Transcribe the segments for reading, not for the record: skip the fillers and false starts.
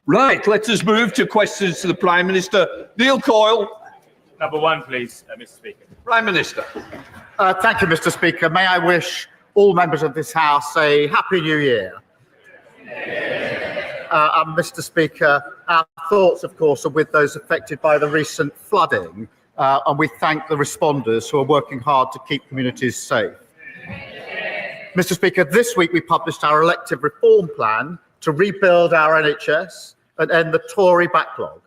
Right, let us move to questions to the Prime Minister. Neil Coyle. Number one, please, Mr. Speaker. Prime Minister. Thank you, Mr. Speaker. May I wish all members of this House a Happy New Year. And Mr. Speaker, our thoughts, of course, are with those affected by the recent flooding, and we thank the responders who are working hard to keep communities safe. Mr. Speaker, this week we published our elective reform plan to rebuild our NHS and end the Tory backlog.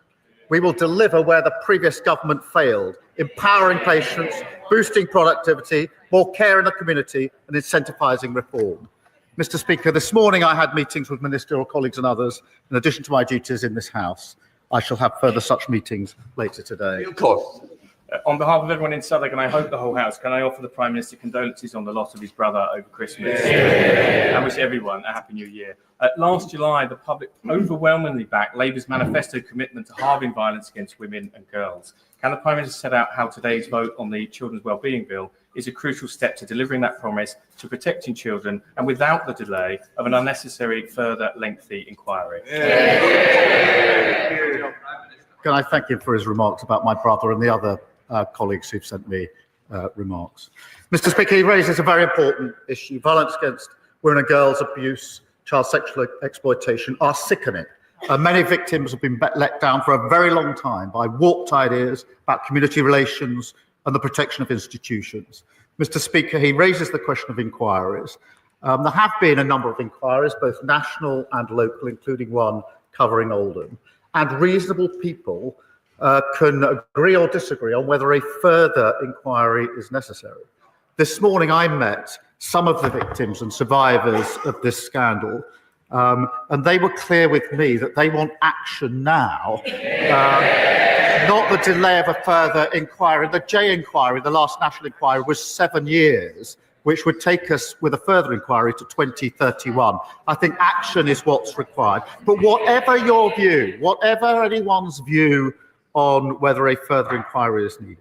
We will deliver where the previous government failed, empowering patients, boosting productivity, more care in the community, and incentivising reform. Mr. Speaker, this morning I had meetings with ministerial colleagues and others, in addition to my duties in this House. I shall have further such meetings later today. Of course. On behalf of everyone in Southwark, and I hope the whole House, can I offer the Prime Minister condolences on the loss of his brother over Christmas and wish everyone a Happy New Year. Last July, the public overwhelmingly backed Labour's manifesto commitment to halving violence against women and girls. Can the Prime Minister set out how today's vote on the Children's Wellbeing Bill is a crucial step to delivering that promise, to protecting children, and without the delay of an unnecessary further lengthy inquiry? Can I thank him for his remarks about my brother and the other colleagues who've sent me remarks. Mr. Speaker, he raises a very important issue. Violence against women and girls, abuse, child sexual exploitation are sickening. Many victims have been let down for a very long time by warped ideas about community relations and the protection of institutions. Mr. Speaker, he raises the question of inquiries. There have been a number of inquiries, both national and local, including one covering Oldham, and reasonable people can agree or disagree on whether a further inquiry is necessary. This morning I met some of the victims and survivors of this scandal, and they were clear with me that they want action now, not the delay of a further inquiry. The J inquiry, the last national inquiry, was 7 years, which would take us with a further inquiry to 2031. I think action is what's required. But whatever your view, whatever anyone's view on whether a further inquiry is needed,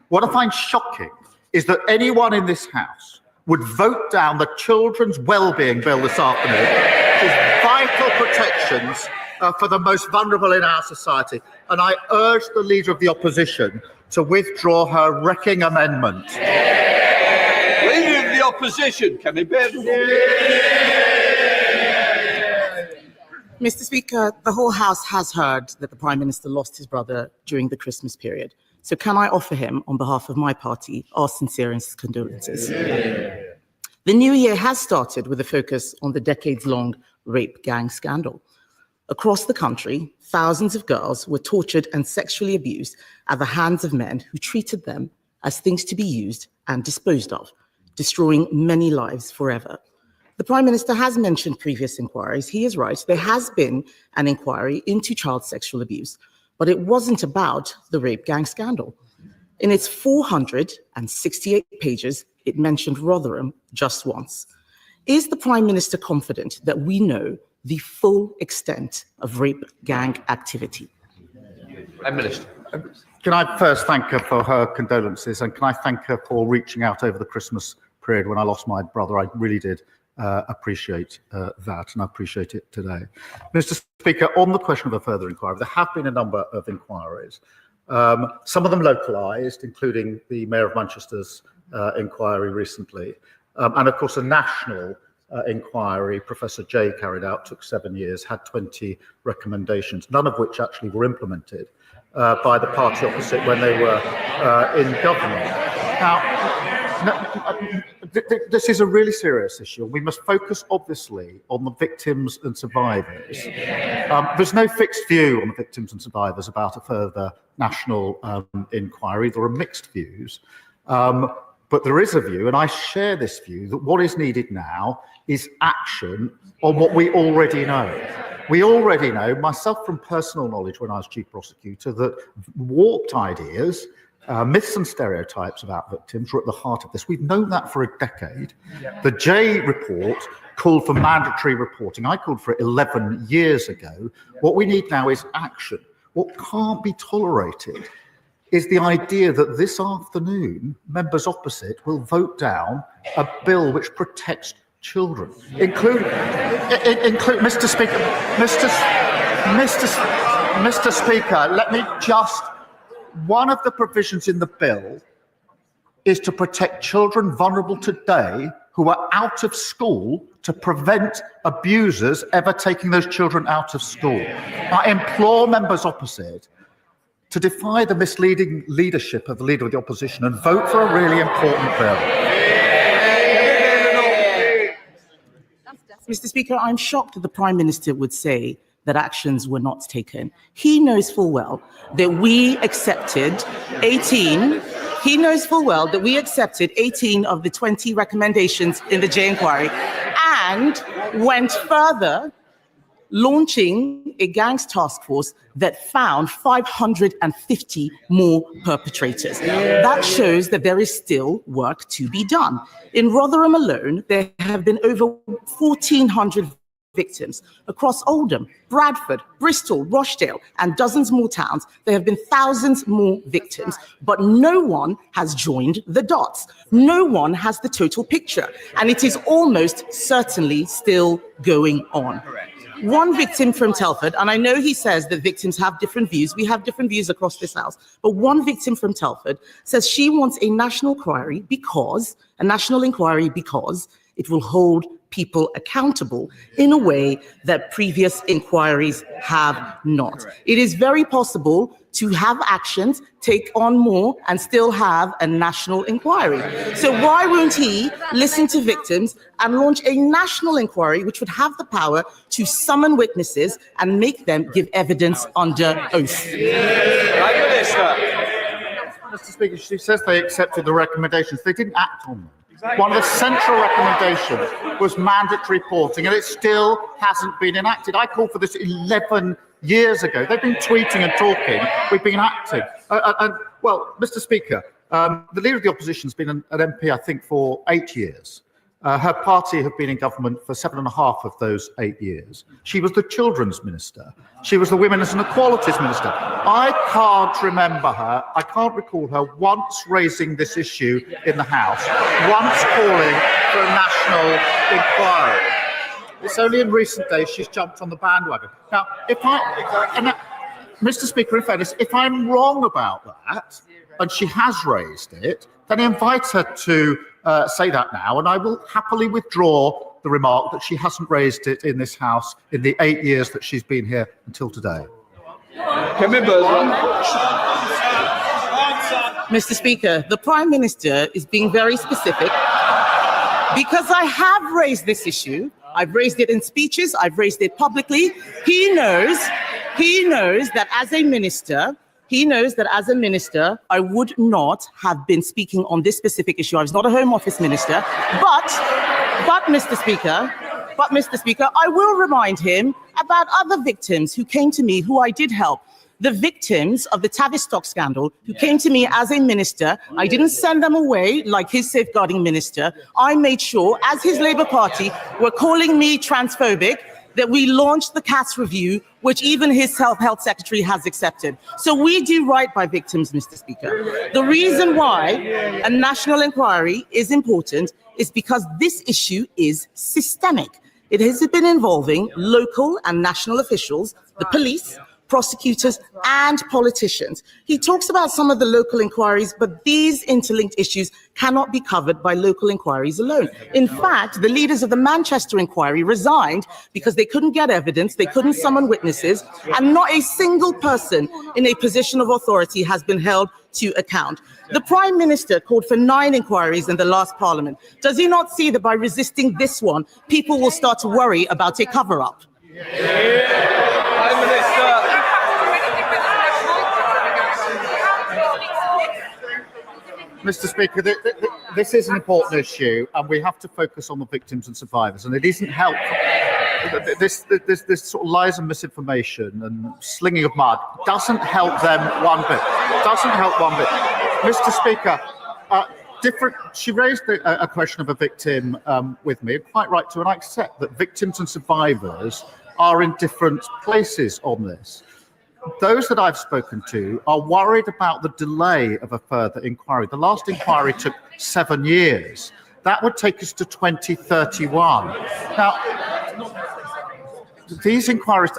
what I find shocking is that anyone in this House would vote down the Children's Wellbeing Bill this afternoon, which is vital protections for the most vulnerable in our society. And I urge the Leader of the Opposition to withdraw her wrecking amendment. Leader of the Opposition, Kemi Badenoch. Mr. Speaker, the whole House has heard that the Prime Minister lost his brother during the Christmas period. So can I offer him, on behalf of my party, our sincerest condolences? The new year has started with a focus on the decades-long rape gang scandal. Across the country, thousands of girls were tortured and sexually abused at the hands of men who treated them as things to be used and disposed of, destroying many lives forever. The Prime Minister has mentioned previous inquiries. He is right. There has been an inquiry into child sexual abuse, but it wasn't about the rape gang scandal. In its 468 pages, it mentioned Rotherham just once. Is the Prime Minister confident that we know the full extent of rape gang activity? Prime Minister. Can I first thank her for her condolences, and can I thank her for reaching out over the Christmas period when I lost my brother? I really did appreciate that, and I appreciate it today. Mr. Speaker, on the question of a further inquiry, there have been a number of inquiries, some of them localised, including the Mayor of Manchester's inquiry recently, and of course a national inquiry Professor Jay carried out, took 7 years, had 20 recommendations, none of which actually were implemented by the party opposite when they were in government. Now, this is a really serious issue. We must focus, obviously, on the victims and survivors. There's no fixed view on the victims and survivors about a further national inquiry. There are mixed views. But there is a view, and I share this view, that what is needed now is action on what we already know. We already know, myself from personal knowledge when I was Chief Prosecutor, that warped ideas, myths and stereotypes about victims were at the heart of this. We've known that for a decade. The Jay report called for mandatory reporting. I called for it 11 years ago. What we need now is action. What can't be tolerated is the idea that this afternoon members opposite will vote down a bill which protects children, including Mr. Speaker, Mr. Speaker, let me just, one of the provisions in the bill is to protect children vulnerable today who are out of school to prevent abusers ever taking those children out of school. I implore members opposite to defy the misleading leadership of the Leader of the Opposition and vote for a really important bill. Mr. Speaker, I'm shocked that the Prime Minister would say that actions were not taken. He knows full well that we accepted 18. He knows full well that we accepted 18 of the 20 recommendations in the J inquiry and went further, launching a gangs task force that found 550 more perpetrators. That shows that there is still work to be done. In Rotherham alone, there have been over 1,400 victims across Oldham, Bradford, Bristol, Rochdale, and dozens more towns. There have been thousands more victims, but no one has joined the dots. No one has the total picture, and it is almost certainly still going on. One victim from Telford, and I know he says that victims have different views. We have different views across this house, but one victim from Telford says she wants a national inquiry because it will hold people accountable in a way that previous inquiries have not. It is very possible to have actions, take on more, and still have a national inquiry. So why won't he listen to victims and launch a national inquiry which would have the power to summon witnesses and make them give evidence under oath? Mr. Speaker, she says they accepted the recommendations. They didn't act on them. One of the central recommendations was mandatory reporting, and it still hasn't been enacted. I called for this 11 years ago. They've been tweeting and talking. We've been acting. Well, Mr. Speaker, the Leader of the Opposition has been an MP, I think, for 8 years. Her party have been in government for 7.5 of those 8 years. She was the Children's Minister. She was the Women's and Equalities Minister. I can't recall her once raising this issue in the House, once calling for a national inquiry. It's only in recent days she's jumped on the bandwagon. Now, Mr. Speaker, in fairness, if I'm wrong about that, and she has raised it, then I invite her to say that now, and I will happily withdraw the remark that she hasn't raised it in this House in the 8 years that she's been here until today. Kemi Badenoch. Mr. Speaker, the Prime Minister is being very specific because I have raised this issue. I've raised it in speeches. I've raised it publicly. He knows that as a minister, I would not have been speaking on this specific issue. I was not a Home Office minister, but Mr. Speaker, I will remind him about other victims who came to me, who I did help. The victims of the Tavistock scandal who came to me as a minister. I didn't send them away like his safeguarding minister. I made sure, as his Labour Party were calling me transphobic, that we launched the CAS review, which even his health secretary has accepted. So we do right by victims, Mr. Speaker. The reason why a national inquiry is important is because this issue is systemic. It has been involving local and national officials, the police, prosecutors, and politicians. He talks about some of the local inquiries, but these interlinked issues cannot be covered by local inquiries alone. In fact, the leaders of the Manchester inquiry resigned because they couldn't get evidence, they couldn't summon witnesses, and not a single person in a position of authority has been held to account. The Prime Minister called for 9 inquiries in the last Parliament. Does he not see that by resisting this one, people will start to worry about a cover-up? Prime Minister. Mr. Speaker, this is an important issue, and we have to focus on the victims and survivors. And it isn't helpful. This sort of lies and misinformation and slinging of mud doesn't help them one bit. Mr. Speaker, she raised a question of a victim with me, quite right to, and I accept that victims and survivors are in different places on this. Those that I've spoken to are worried about the delay of a further inquiry. The last inquiry took 7 years. That would take us to 2031. Now, these inquiries,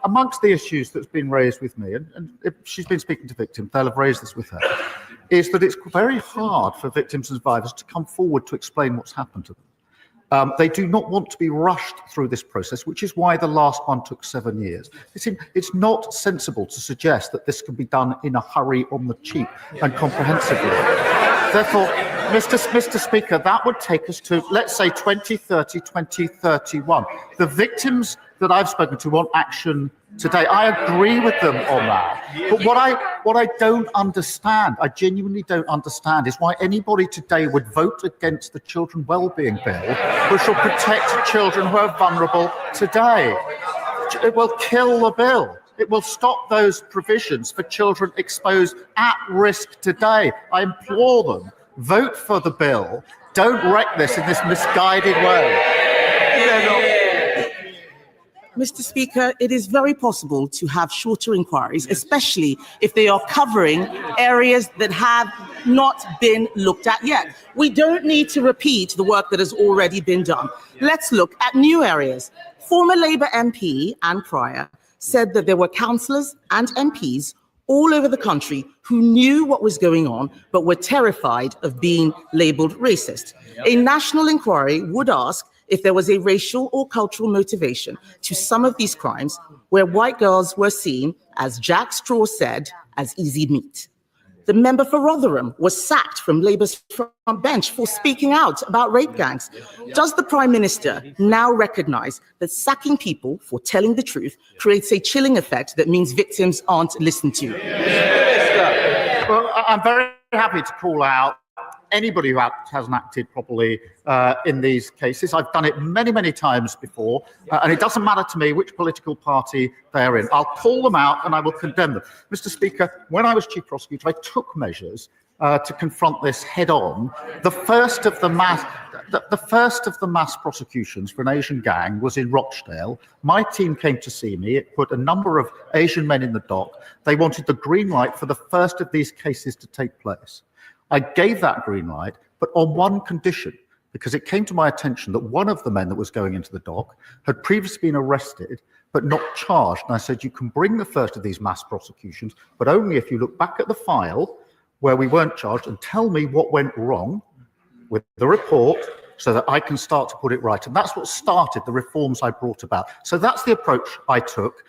amongst the issues that's been raised with me, and if she's been speaking to victims, they'll have raised this with her, is that it's very hard for victims and survivors to come forward to explain what's happened to them. They do not want to be rushed through this process, which is why the last one took 7 years. It's not sensible to suggest that this can be done in a hurry, on the cheap, and comprehensively. Therefore, Mr. Speaker, that would take us to, let's say, 2030, 2031. The victims that I've spoken to want action today. I agree with them on that. But what I don't understand, I genuinely don't understand, is why anybody today would vote against the Children Wellbeing Bill, which will protect children who are vulnerable today. It will kill the bill. It will stop those provisions for children exposed at risk today. I implore them, vote for the bill. Don't wreck this in this misguided way. Mr. Speaker, it is very possible to have shorter inquiries, especially if they are covering areas that have not been looked at yet. We don't need to repeat the work that has already been done. Let's look at new areas. Former Labour MP Anne Pryor said that there were councillors and MPs all over the country who knew what was going on but were terrified of being labelled racist. A national inquiry would ask if there was a racial or cultural motivation to some of these crimes where white girls were seen, as Jack Straw said, as easy meat. The member for Rotherham was sacked from Labour's front bench for speaking out about rape gangs. Does the Prime Minister now recognise that sacking people for telling the truth creates a chilling effect that means victims aren't listened to? Well, I'm very happy to call out anybody who hasn't acted properly in these cases. I've done it many, many times before, and it doesn't matter to me which political party they're in. I'll call them out and I will condemn them. Mr. Speaker, when I was Chief Prosecutor, I took measures to confront this head on. The first of the mass prosecutions for an Asian gang was in Rochdale. My team came to see me. It put a number of Asian men in the dock. They wanted the green light for the first of these cases to take place. I gave that green light, but on one condition, because it came to my attention that one of the men that was going into the dock had previously been arrested, but not charged. And I said, you can bring the first of these mass prosecutions, but only if you look back at the file where we weren't charged and tell me what went wrong with the report so that I can start to put it right. And that's what started the reforms I brought about. So that's the approach I took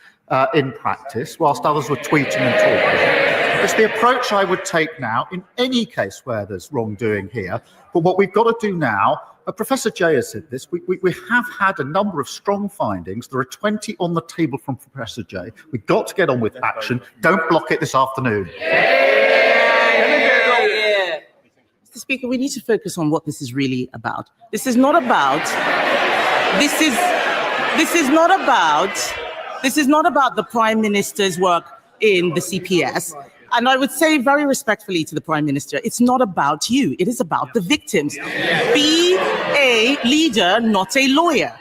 in practice, whilst others were tweeting and talking. It's the approach I would take now in any case where there's wrongdoing here. But what we've got to do now, Professor Jay has said this, we have had a number of strong findings. There are 20 on the table from Professor Jay. We've got to get on with action. Don't block it this afternoon. Mr. Speaker, we need to focus on what this is really about. This is not about the Prime Minister's work in the CPS. And I would say very respectfully to the Prime Minister, it's not about you. It is about the victims. Be a leader, not a lawyer.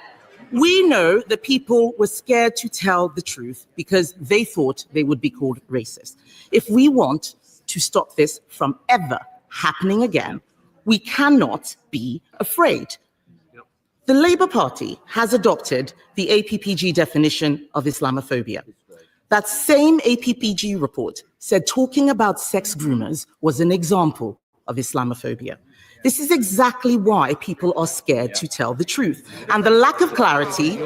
We know that people were scared to tell the truth because they thought they would be called racist. If we want to stop this from ever happening again, we cannot be afraid. The Labour Party has adopted the APPG definition of Islamophobia. That same APPG report said talking about sex groomers was an example of Islamophobia. This is exactly why people are scared to tell the truth. And the lack of clarity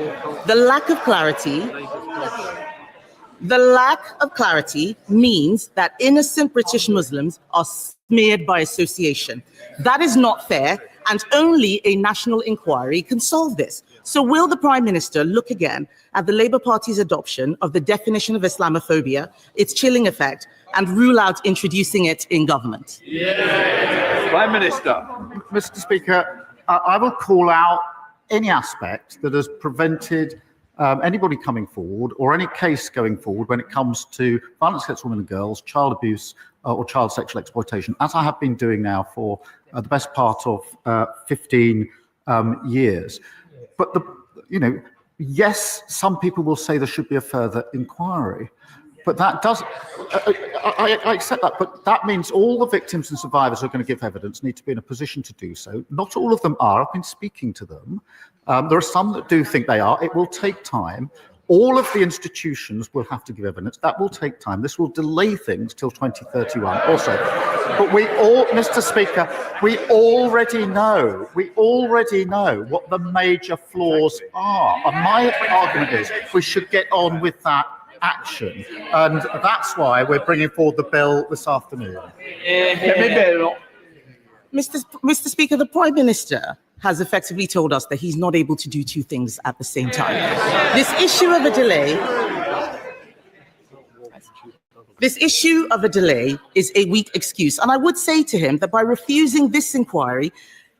means that innocent British Muslims are smeared by association. That is not fair, and only a national inquiry can solve this. So will the Prime Minister look again at the Labour Party's adoption of the definition of Islamophobia, its chilling effect, and rule out introducing it in government? Prime Minister. Mr. Speaker, I will call out any aspect that has prevented anybody coming forward or any case going forward when it comes to violence against women and girls, child abuse or child sexual exploitation, as I have been doing now for the best part of 15 years. But yes, some people will say there should be a further inquiry, But that does, I accept that, but that means all the victims and survivors who are going to give evidence need to be in a position to do so. Not all of them are. I've been speaking to them. There are some that do think they are. It will take time. All of the institutions will have to give evidence. That will take time. This will delay things till 2031 also. But we all, Mr. Speaker, we already know what the major flaws are. And my argument is we should get on with that action. And that's why we're bringing forward the bill this afternoon. Mr. Speaker, the Prime Minister has effectively told us that he's not able to do two things at the same time. This issue of a delay is a weak excuse. And I would say to him that by refusing this inquiry,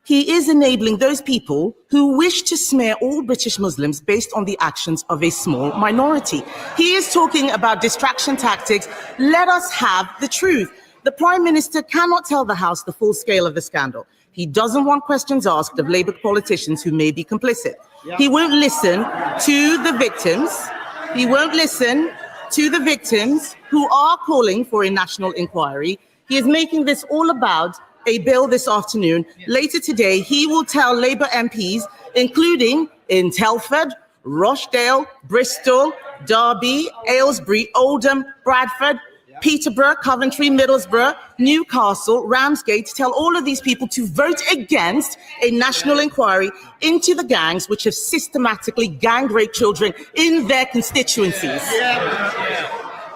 he is enabling those people who wish to smear all British Muslims based on the actions of a small minority. He is talking about distraction tactics. Let us have the truth. The Prime Minister cannot tell the House the full scale of the scandal. He doesn't want questions asked of Labour politicians who may be complicit. He won't listen to the victims. He won't listen to the victims who are calling for a national inquiry. He is making this all about a bill this afternoon. Later today, he will tell Labour MPs, including in Telford, Rochdale, Bristol, Derby, Aylesbury, Oldham, Bradford, Peterborough, Coventry, Middlesbrough, Newcastle, Ramsgate, to tell all of these people to vote against a national inquiry into the gangs which have systematically gang raped children in their constituencies.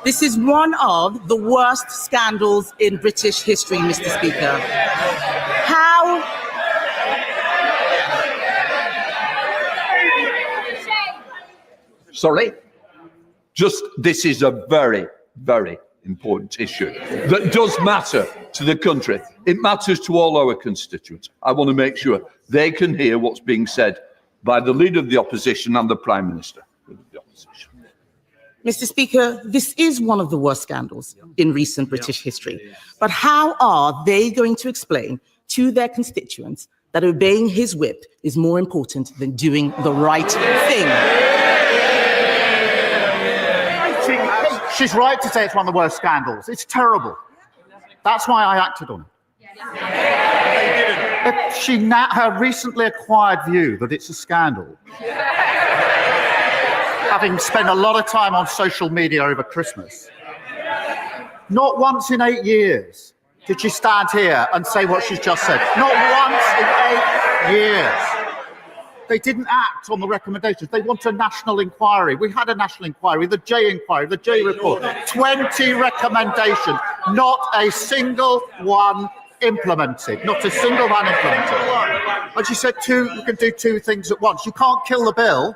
This is one of the worst scandals in British history, Mr. Speaker. Sorry? This is a very, very important issue that does matter to the country. It matters to all our constituents. I want to make sure they can hear what's being said by the Leader of the Opposition and the Prime Minister of the Opposition. Mr. Speaker, this is one of the worst scandals in recent British history. But how are they going to explain to their constituents that obeying his whip is more important than doing the right thing? She's right to say it's one of the worst scandals. It's terrible. That's why I acted on it. Her recently acquired view that it's a scandal, having spent a lot of time on social media over Christmas, not once in 8 years did she stand here and say what she's just said. Not once in 8 years. They didn't act on the recommendations. They want a national inquiry. We had a national inquiry, the J inquiry, the J report, 20 recommendations, not a single one implemented. Not a single one implemented. And she said you can do two things at once. You can't kill the bill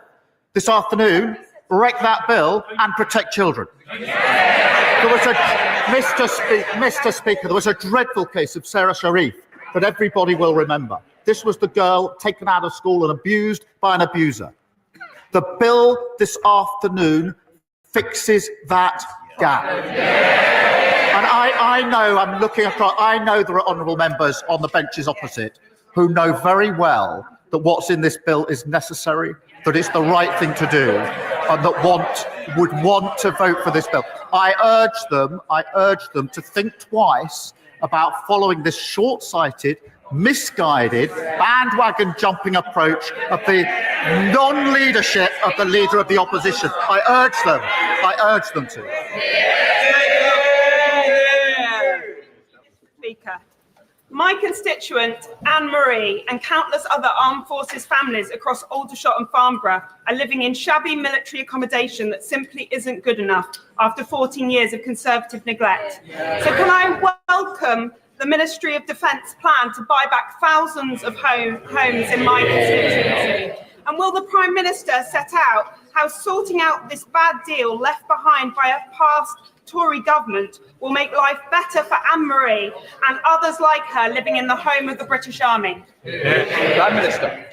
this afternoon, wreck that bill, and protect children. There was Mr. Speaker, there was a dreadful case of Sarah Sharif that everybody will remember. This was the girl taken out of school and abused by an abuser. The bill this afternoon fixes that gap. And I know, I'm looking across, I know there are honourable members on the benches opposite who know very well that what's in this bill is necessary, that it's the right thing to do, and that would want to vote for this bill. I urge them to think twice about following this short-sighted, misguided, bandwagon jumping approach of the non-leadership of the Leader of the Opposition. I urge them to. Speaker, my constituent, Anne-Marie, and countless other armed forces families across Aldershot and Farnborough are living in shabby military accommodation that simply isn't good enough after 14 years of Conservative neglect. So can I welcome the Ministry of Defence plan to buy back thousands of homes in my constituency? And will the Prime Minister set out how sorting out this bad deal left behind by a past Tory government will make life better for Anne-Marie and others like her living in the home of the British Army? Prime Minister.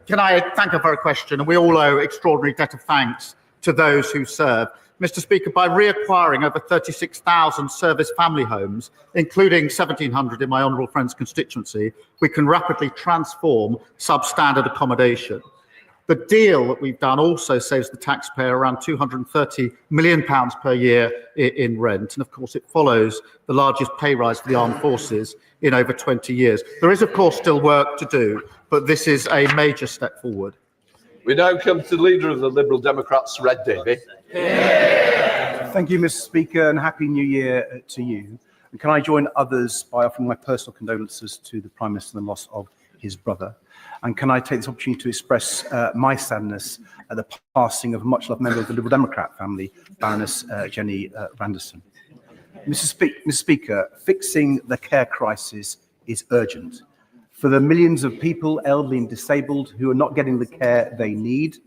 Can I thank her for her question? And we all owe extraordinary debt of thanks to those who serve. Mr. Speaker, by reacquiring over 36,000 service family homes, including 1,700 in my honourable friend's constituency, we can rapidly transform substandard accommodation. The deal that we've done also saves the taxpayer around £230 million per year in rent. And of course, it follows the largest pay rise for the armed forces in over 20 years. There is, of course, still work to do, but this is a major step forward. We now come to the leader of the Liberal Democrats, Red Davey. Thank you, Mr. Speaker, and Happy New Year to you. And can I join others by offering my personal condolences to the Prime Minister on the loss of his brother? And can I take this opportunity to express my sadness at the passing of a much-loved member of the Liberal Democrat family, Baroness Jenny Randerson. Mr. Speaker, fixing the care crisis is urgent. For the millions of people, elderly and disabled, who are not getting the care they need,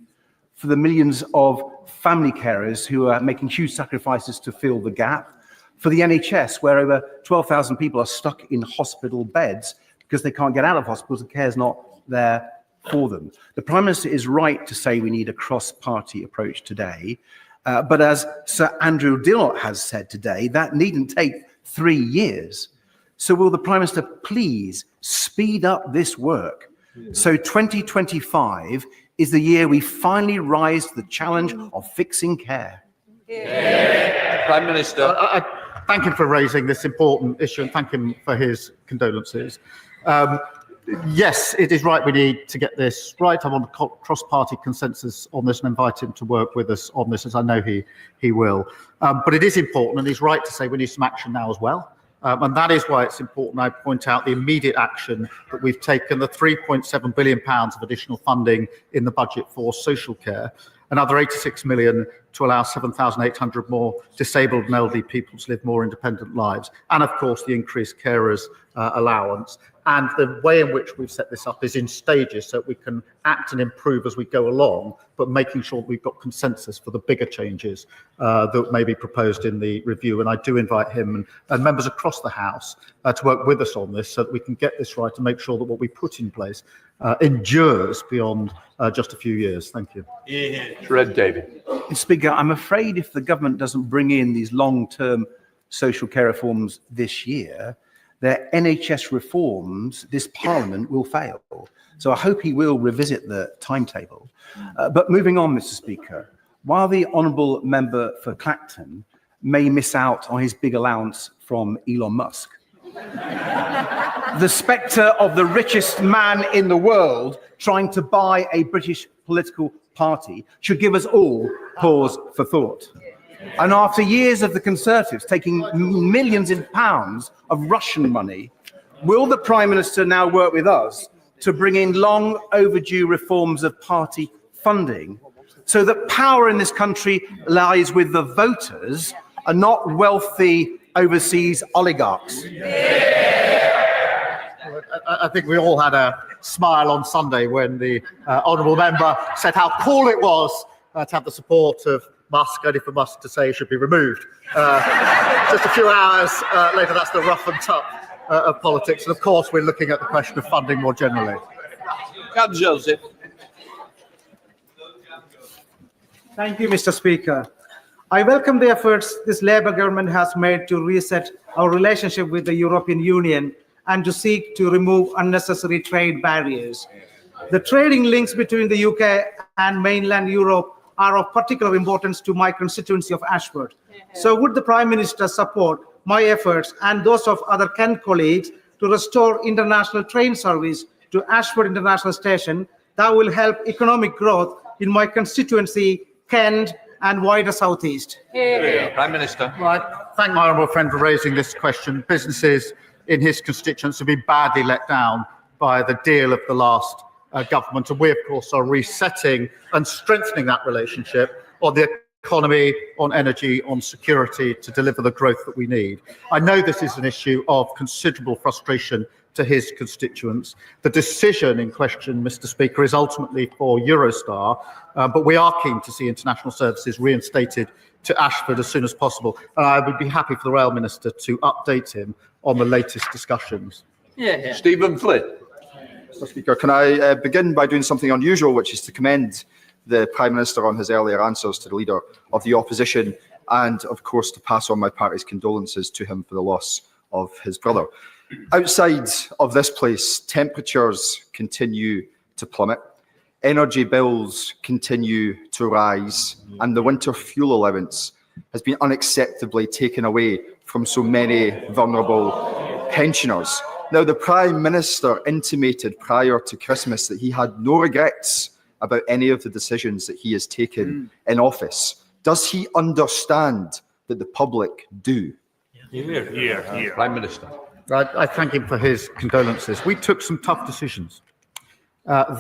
for the millions of family carers who are making huge sacrifices to fill the gap, for the NHS, where over 12,000 people are stuck in hospital beds because they can't get out of hospitals and care is not there for them. The Prime Minister is right to say we need a cross-party approach today, but as Sir Andrew Dillot has said today, that needn't take 3 years. So will the Prime Minister please speed up this work so 2025 is the year we finally rise to the challenge of fixing care? Prime Minister. I thank him for raising this important issue and thank him for his condolences. Yes, it is right we need to get this right. I'm on a cross-party consensus on this and invite him to work with us on this, as I know he will. But it is important, and he's right to say we need some action now as well. And that is why it's important I point out the immediate action that we've taken, the £3.7 billion of additional funding in the budget for social care, another 86 million to allow 7,800 more disabled and elderly people to live more independent lives, and of course the increased carers allowance. And the way in which we've set this up is in stages so that we can act and improve as we go along, but making sure we've got consensus for the bigger changes that may be proposed in the review. And I do invite him and members across the House to work with us on this so that we can get this right and make sure that what we put in place endures beyond just a few years. Thank you. Red Davey. Mr. Speaker, I'm afraid if the government doesn't bring in these long-term social care reforms this year, their NHS reforms, this Parliament will fail. So I hope he will revisit the timetable. But moving on, Mr. Speaker, while the honourable member for Clacton may miss out on his big allowance from Elon Musk, the spectre of the richest man in the world trying to buy a British political party should give us all pause for thought. And after years of the Conservatives taking millions in pounds of Russian money, will the Prime Minister now work with us to bring in long overdue reforms of party funding so that power in this country lies with the voters and not wealthy overseas oligarchs? I think we all had a smile on Sunday when the honourable member said how cool it was to have the support of Musk, only for Musk to say he should be removed. Just a few hours later, that's the rough and tough of politics. And of course, we're looking at the question of funding more generally. Joseph. Thank you, Mr. Speaker. I welcome the efforts this Labour government has made to reset our relationship with the European Union and to seek to remove unnecessary trade barriers. The trading links between the UK and mainland Europe are of particular importance to my constituency of Ashford. So would the Prime Minister support my efforts and those of other Kent colleagues to restore international train service to Ashford International Station that will help economic growth in my constituency, Kent, and wider South East? Prime Minister. Well, I thank my honourable friend for raising this question. Businesses in his constituents have been badly let down by the deal of the last government, and we, of course, are resetting and strengthening that relationship on the economy, on energy, on security to deliver the growth that we need. I know this is an issue of considerable frustration to his constituents. The decision in question, Mr. Speaker, is ultimately for Eurostar, but we are keen to see international services reinstated to Ashford as soon as possible. And I would be happy for the Rail Minister to update him on the latest discussions. Stephen Flynn. Mr. Speaker, can I begin by doing something unusual, which is to commend the Prime Minister on his earlier answers to the Leader of the Opposition and, of course, to pass on my party's condolences to him for the loss of his brother. Outside of this place, temperatures continue to plummet. energy bills continue to rise, and the winter fuel allowance has been unacceptably taken away from so many vulnerable pensioners. Now, the Prime Minister intimated prior to Christmas that he had no regrets about any of the decisions that he has taken in office. Does he understand that the public do? Prime Minister. I thank him for his condolences. We took some tough decisions.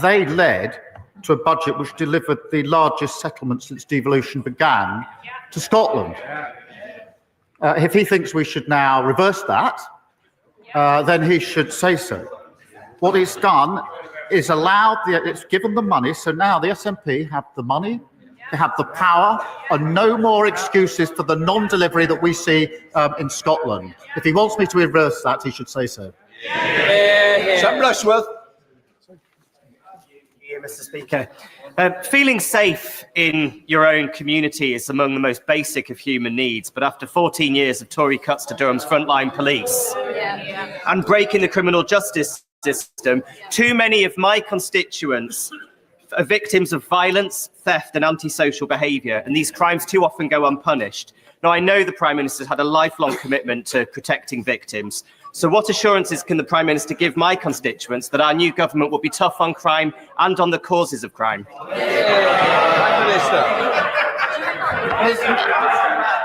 They led to a budget which delivered the largest settlement since devolution began to Scotland. If he thinks we should now reverse that, then he should say so. What he's done is it's given the money, so now the SNP have the money, they have the power, and no more excuses for the non-delivery that we see in Scotland. If he wants me to reverse that, he should say so. Sam Rushworth. Mr. Speaker. Feeling safe in your own community is among the most basic of human needs, but after 14 years of Tory cuts to Durham's frontline police and breaking the criminal justice system, too many of my constituents are victims of violence, theft and antisocial behaviour, and these crimes too often go unpunished. Now, I know the Prime Minister's had a lifelong commitment to protecting victims. So what assurances can the Prime Minister give my constituents that our new government will be tough on crime and on the causes of crime? Prime Minister.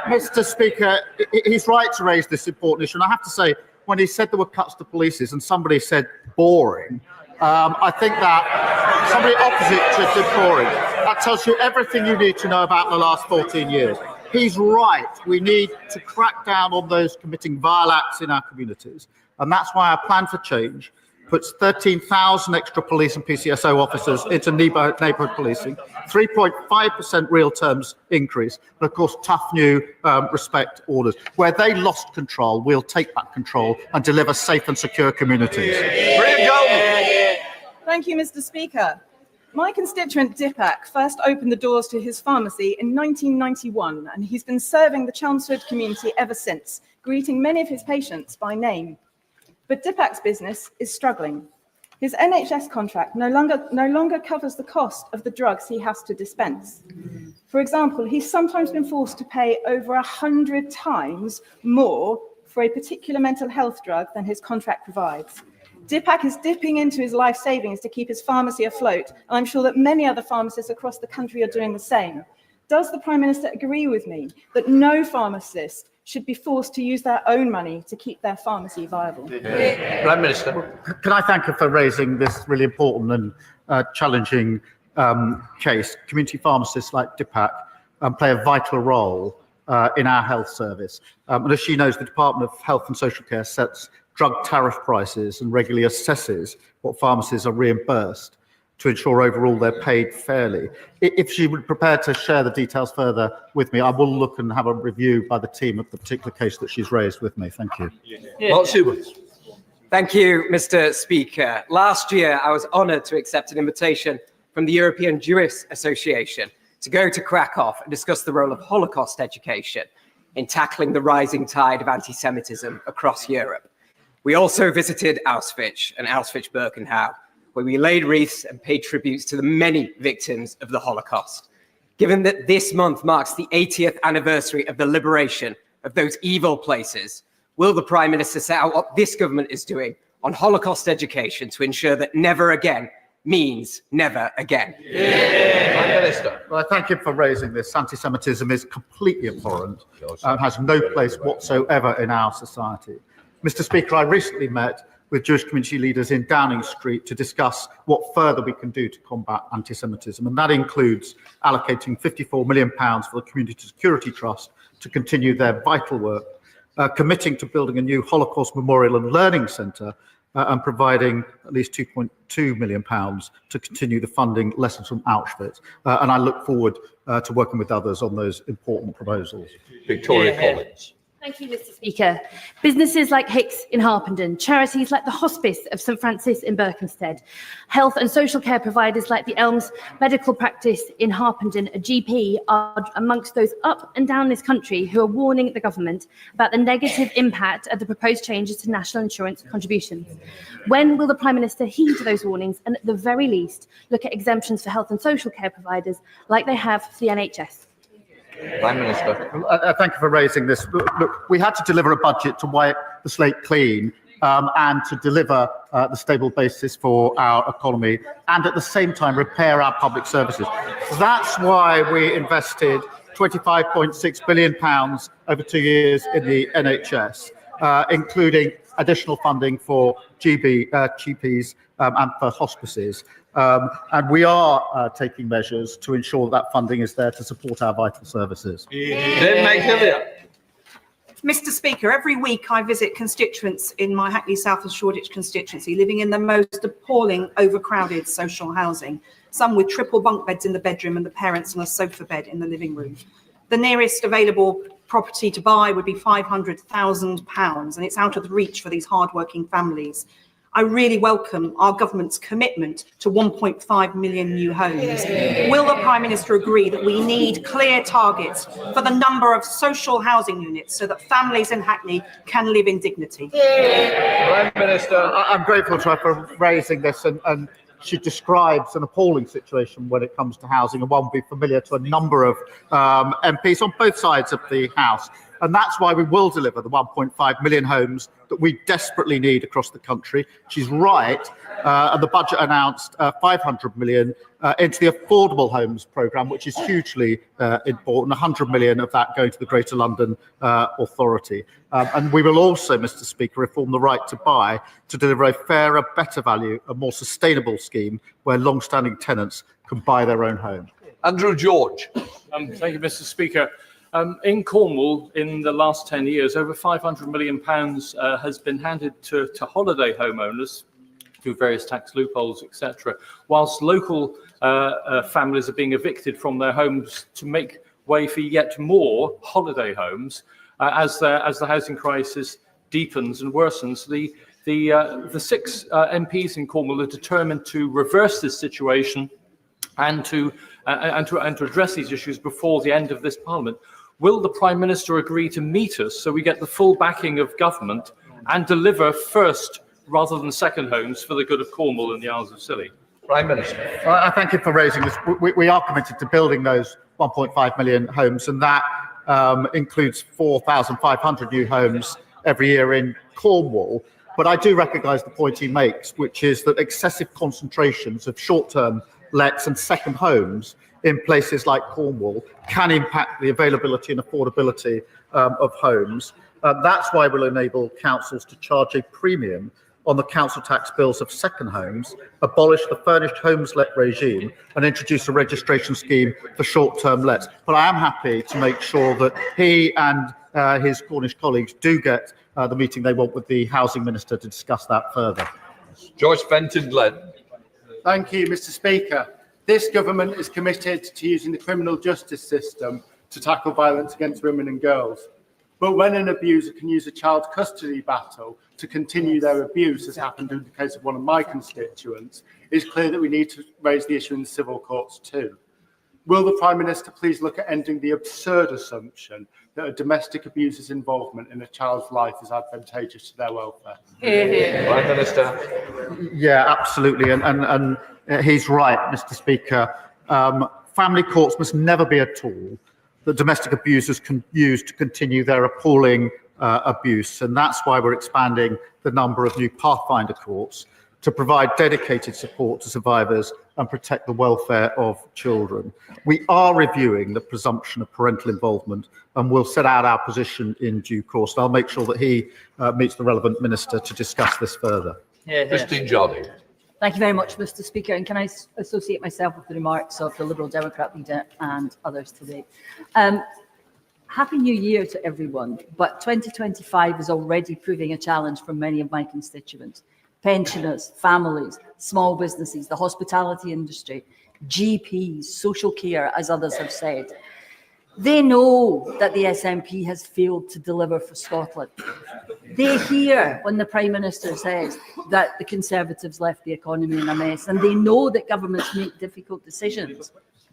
Mr. Speaker, he's right to raise this important issue. And I have to say, when he said there were cuts to polices and somebody said boring, I think that somebody opposite to boring, that tells you everything you need to know about the last 14 years. He's right. We need to crack down on those committing vile acts in our communities. And that's why our plan for change puts 13,000 extra police and PCSO officers into neighbourhood policing, 3.5% real terms increase, and of course tough new respect orders. Where they lost control, we'll take back control and deliver safe and secure communities. Thank you, Mr. Speaker. My constituent Dipak first opened the doors to his pharmacy in 1991, and he's been serving the Chelmsford community ever since, greeting many of his patients by name. But Dipak's business is struggling. His NHS contract no longer covers the cost of the drugs he has to dispense. For example, he's sometimes been forced to pay over 100 times more for a particular mental health drug than his contract provides. Dipak is dipping into his life savings to keep his pharmacy afloat, and I'm sure that many other pharmacists across the country are doing the same. Does the Prime Minister agree with me that no pharmacist should be forced to use their own money to keep their pharmacy viable? Prime Minister. Can I thank her for raising this really important and challenging case? Community pharmacists like Dipak play a vital role in our health service. And as she knows, the Department of Health and Social Care sets drug tariff prices and regularly assesses what pharmacies are reimbursed to ensure overall they're paid fairly. If she would prepare to share the details further with me, I will look and have a review by the team of the particular case that she's raised with me. Thank you. Thank you, Mr. Speaker. Last year, I was honoured to accept an invitation from the European Jewish Association to go to Krakow and discuss the role of Holocaust education in tackling the rising tide of anti-Semitism across Europe. We also visited Auschwitz and Auschwitz-Birkenau, where we laid wreaths and paid tributes to the many victims of the Holocaust. Given that this month marks the 80th anniversary of the liberation of those evil places, will the Prime Minister set out what this government is doing on Holocaust education to ensure that never again means never again? Prime Minister. Well, I thank him for raising this. Anti-Semitism is completely abhorrent and has no place whatsoever in our society. Mr. Speaker, I recently met with Jewish community leaders in Downing Street to discuss what further we can do to combat anti-Semitism, and that includes allocating £54 million for the Community Security Trust to continue their vital work, committing to building a new Holocaust Memorial and Learning Centre, and providing at least £2.2 million to continue the funding lessons from Auschwitz. And I look forward to working with others on those important proposals. Victoria Collins. Thank you, Mr. Speaker. Businesses like Hicks in Harpenden, charities like the Hospice of St Francis in Berkhamsted, health and social care providers like the Elms Medical Practice in Harpenden, a GP, are amongst those up and down this country who are warning the government about the negative impact of the proposed changes to national insurance contributions. When will the Prime Minister heed those warnings and at the very least look at exemptions for health and social care providers like they have for the NHS? Prime Minister. Thank you for raising this. Look, we had to deliver a budget to wipe the slate clean and to deliver the stable basis for our economy and at the same time repair our public services. That's why we invested £25.6 billion over 2 years in the NHS, including additional funding for GPs and for hospices. And we are taking measures to ensure that funding is there to support our vital services. Mr. Speaker, every week I visit constituents in my Hackney South and Shoreditch constituency living in the most appalling overcrowded social housing, some with triple bunk beds in the bedroom and the parents on a sofa bed in the living room. The nearest available property to buy would be £500,000 and it's out of reach for these hardworking families. I really welcome our government's commitment to 1.5 million new homes. Will the Prime Minister agree that we need clear targets for the number of social housing units so that families in Hackney can live in dignity? Prime Minister. I'm grateful to her for raising this, and she describes an appalling situation when it comes to housing, and one will be familiar to a number of MPs on both sides of the House. And that's why we will deliver the 1.5 million homes that we desperately need across the country. She's right. And the budget announced 500 million into the affordable homes programme, which is hugely important, 100 million of that going to the Greater London Authority. And we will also, Mr. Speaker, reform the right to buy to deliver a fairer, better value, a more sustainable scheme where long-standing tenants can buy their own home. Andrew George. Thank you, Mr. Speaker. In Cornwall, in the last 10 years, over £500 million has been handed to holiday homeowners through various tax loopholes, etc., whilst local families are being evicted from their homes to make way for yet more holiday homes as the housing crisis deepens and worsens. The six MPs in Cornwall are determined to reverse this situation and to address these issues before the end of this Parliament. Will the Prime Minister agree to meet us so we get the full backing of government and deliver first rather than second homes for the good of Cornwall and the Isles of Scilly? Prime Minister. I thank you for raising this. We are committed to building those 1.5 million homes, and that includes 4,500 new homes every year in Cornwall. But I do recognise the point he makes, which is that excessive concentrations of short-term lets and second homes in places like Cornwall can impact the availability and affordability of homes. That's why we'll enable councils to charge a premium on the council tax bills of second homes, abolish the furnished homes let regime, and introduce a registration scheme for short-term lets. But I am happy to make sure that he and his Cornish colleagues do get the meeting they want with the Housing Minister to discuss that further. Joyce Benton-Glenn. Thank you, Mr. Speaker. This government is committed to using the criminal justice system to tackle violence against women and girls. But when an abuser can use a child custody battle to continue their abuse, as happened in the case of one of my constituents, it's clear that we need to raise the issue in the civil courts too. Will the Prime Minister please look at ending the absurd assumption that a domestic abuser's involvement in a child's life is advantageous to their welfare? Prime Minister. Yeah, absolutely. And he's right, Mr. Speaker. Family courts must never be a tool that domestic abusers can use to continue their appalling abuse. And that's why we're expanding the number of new Pathfinder courts to provide dedicated support to survivors and protect the welfare of children. We are reviewing the presumption of parental involvement and we'll set out our position in due course. And I'll make sure that he meets the relevant minister to discuss this further. Christine Jolly. Thank you very much, Mr. Speaker. And can I associate myself with the remarks of the Liberal Democrat leader and others today? Happy New Year to everyone, but 2025 is already proving a challenge for many of my constituents. Pensioners, families, small businesses, the hospitality industry, GPs, social care, as others have said. They know that the SNP has failed to deliver for Scotland. They hear when the Prime Minister says that the Conservatives left the economy in a mess, and they know that governments make difficult decisions.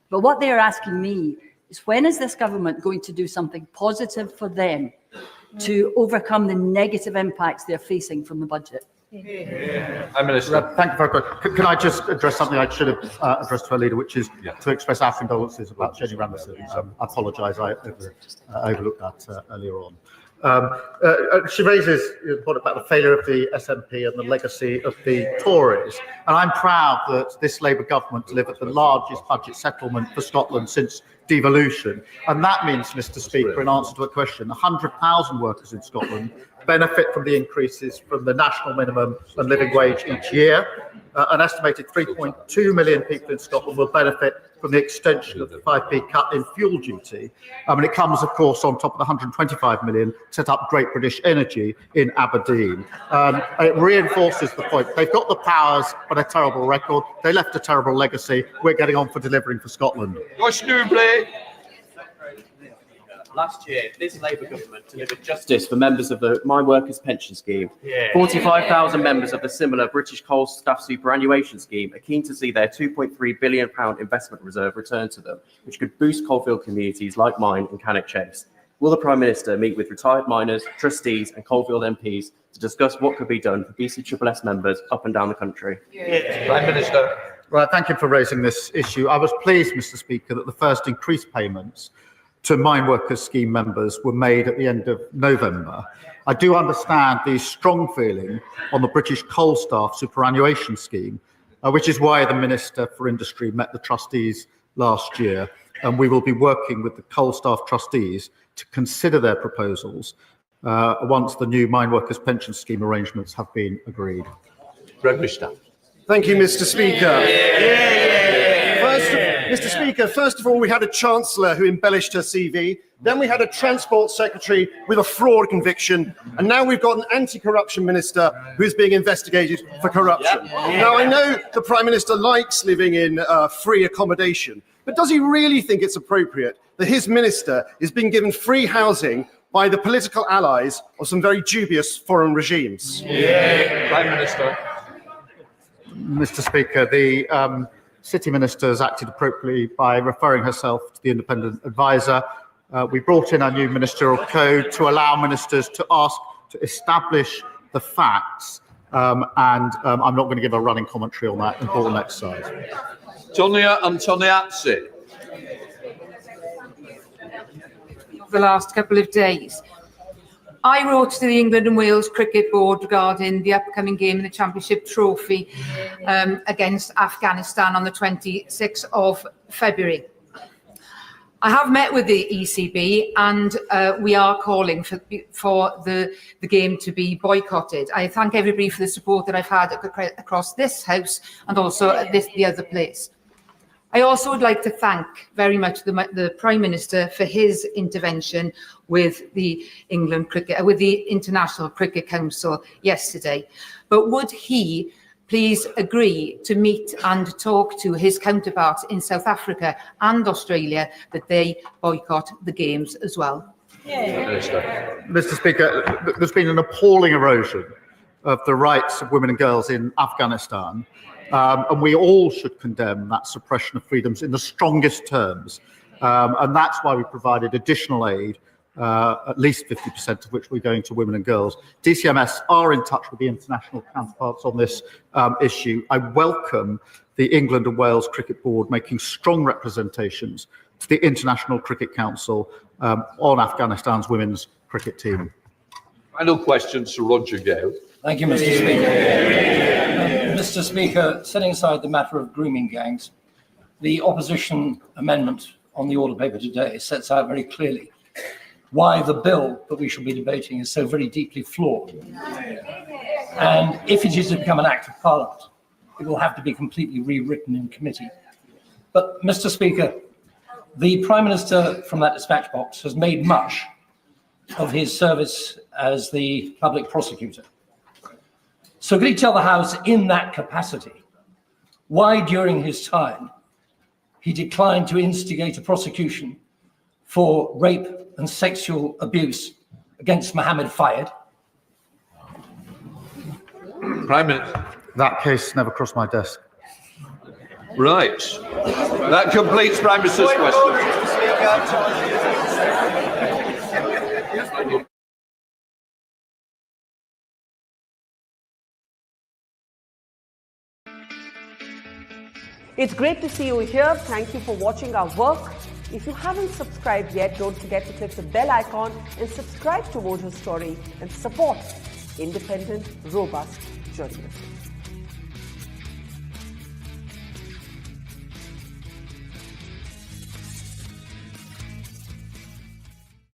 But what they are asking me is, when is this government going to do something positive for them to overcome the negative impacts they're facing from the budget? Prime Minister. Thank you very much. Can I just address something I should have addressed to our leader, which is to express our condolences about Jenny Ramsden. I apologise, I overlooked that earlier on. She raises the point about the failure of the SNP and the legacy of the Tories. And I'm proud that this Labour government delivered the largest budget settlement for Scotland since devolution. And that means, Mr. Speaker, in answer to a question, 100,000 workers in Scotland benefit from the increases from the national minimum and living wage each year. An estimated 3.2 million people in Scotland will benefit from the extension of the 5p cut in fuel duty. And it comes, of course, on top of the 125 million set up Great British Energy in Aberdeen. It reinforces the point. They've got the powers, but a terrible record. They left a terrible legacy. We're getting on for delivering for Scotland. Last year, this Labour government delivered justice for members of the My Workers Pension Scheme. 45,000 members of the similar British Coal Staff Superannuation Scheme are keen to see their £2.3 billion investment reserve returned to them, which could boost coalfield communities like mine and Cannock Chase. Will the Prime Minister meet with retired miners, trustees and coalfield MPs to discuss what could be done for BCSS members up and down the country? Prime Minister. Right, thank you for raising this issue. I was pleased, Mr. Speaker, that the first increased payments to Mine Workers Scheme members were made at the end of November. I do understand the strong feeling on the British Coal Staff Superannuation Scheme, which is why the Minister for Industry met the trustees last year, and we will be working with the coal staff trustees to consider their proposals once the new Mine Workers Pension Scheme arrangements have been agreed. Thank you, Mr. Speaker. Mr. Speaker, first of all, we had a Chancellor who embellished her CV, then we had a Transport Secretary with a fraud conviction, and now we've got an anti-corruption minister who's being investigated for corruption. Now, I know the Prime Minister likes living in free accommodation, but does he really think it's appropriate that his minister is being given free housing by the political allies of some very dubious foreign regimes? Prime Minister. Mr. Speaker, the City Minister has acted appropriately by referring herself to the independent advisor. We brought in our new ministerial code to allow ministers to ask to establish the facts, and I'm not going to give a running commentary on that important exercise. Tonia Antoniazzi. The last couple of days, I wrote to the England and Wales Cricket Board regarding the upcoming game in the Championship Trophy against Afghanistan on the 26th of February. I have met with the ECB and we are calling for the game to be boycotted. I thank everybody for the support that I've had across this House and also at the other place. I also would like to thank very much the Prime Minister for his intervention with the International Cricket Council yesterday. But would he please agree to meet and talk to his counterparts in South Africa and Australia that they boycott the games as well? Mr. Speaker, there's been an appalling erosion of the rights of women and girls in Afghanistan. And we all should condemn that suppression of freedoms in the strongest terms. And that's why we provided additional aid, at least 50% of which we're going to women and girls. DCMS are in touch with the international counterparts on this issue. I welcome the England and Wales Cricket Board making strong representations to the International Cricket Council on Afghanistan's women's cricket team. Final question to Roger Gale. Thank you, Mr. Speaker. Mr. Speaker, setting aside the matter of grooming gangs, the opposition amendment on the order paper today sets out very clearly why the bill that we shall be debating is so very deeply flawed. And if it is to become an act of parliament, it will have to be completely rewritten in committee. But, Mr. Speaker, the Prime Minister from that dispatch box has made much of his service as the public prosecutor. So could he tell the House in that capacity why during his time he declined to instigate a prosecution for rape and sexual abuse against Mohammed Fayed? Prime Minister. That case never crossed my desk. Right. That completes Prime Minister's question. It's great to see you here. Thank you for watching our work. If you haven't subscribed yet, don't forget to click the bell icon and subscribe to Mojo Story and support independent, robust journalism.